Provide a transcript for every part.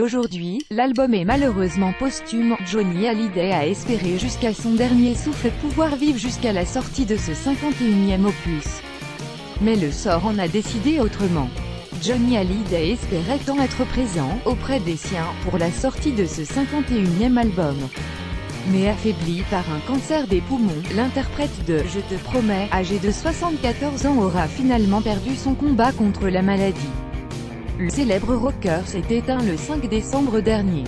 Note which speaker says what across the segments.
Speaker 1: Aujourd'hui, l'album est malheureusement posthume. Johnny Hallyday a espéré jusqu'à son dernier souffle pouvoir vivre jusqu'à la sortie de ce 51e opus. Mais le sort en a décidé autrement. Johnny Hallyday espérait tant être présent, auprès des siens, pour la sortie de ce 51e album. Mais affaibli par un cancer des poumons, l'interprète de « Je te promets », âgé de 74 ans aura finalement perdu son combat contre la maladie. Le célèbre rocker s'est éteint le 5 décembre dernier.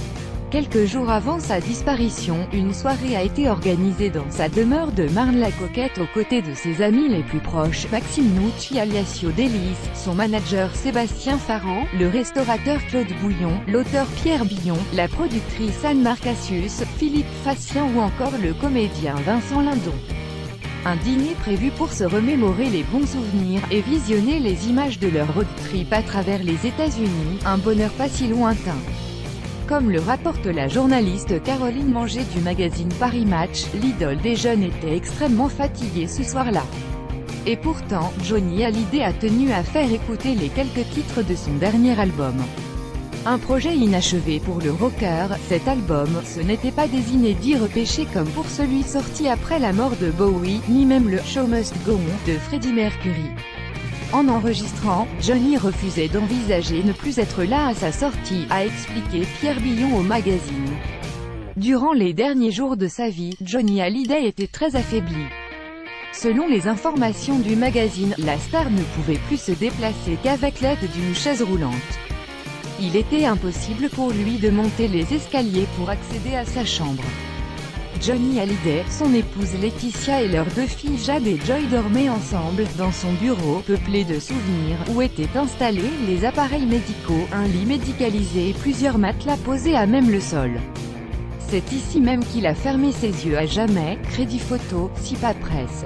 Speaker 1: Quelques jours avant sa disparition, une soirée a été organisée dans sa demeure de Marne-la-Coquette aux côtés de ses amis les plus proches, Maxime Nucci alias Yodelis, son manager Sébastien Farran, le restaurateur Claude Bouillon, l'auteur Pierre Billon, la productrice Anne-Marc Cassius, Philippe Fassien ou encore le comédien Vincent Lindon. Un dîner prévu pour se remémorer les bons souvenirs, et visionner les images de leur road trip à travers les États-Unis, un bonheur pas si lointain. Comme le rapporte la journaliste Caroline Manger du magazine Paris Match, l'idole des jeunes était extrêmement fatiguée ce soir-là. Et pourtant, Johnny Hallyday a tenu à faire écouter les quelques titres de son dernier album. Un projet inachevé pour le rocker, cet album, ce n'était pas des inédits repêchés comme pour celui sorti après la mort de Bowie, ni même le « Show Must Go On » de Freddie Mercury. En enregistrant, Johnny refusait d'envisager ne plus être là à sa sortie, a expliqué Pierre Billon au magazine. Durant les derniers jours de sa vie, Johnny Hallyday était très affaibli. Selon les informations du magazine, la star ne pouvait plus se déplacer qu'avec l'aide d'une chaise roulante. Il était impossible pour lui de monter les escaliers pour accéder à sa chambre. Johnny Hallyday, son épouse Laetitia et leurs deux filles Jade et Joy dormaient ensemble, dans son bureau, peuplé de souvenirs, où étaient installés les appareils médicaux, un lit médicalisé et plusieurs matelas posés à même le sol. C'est ici même qu'il a fermé ses yeux à jamais, crédit photo, Sipa Presse.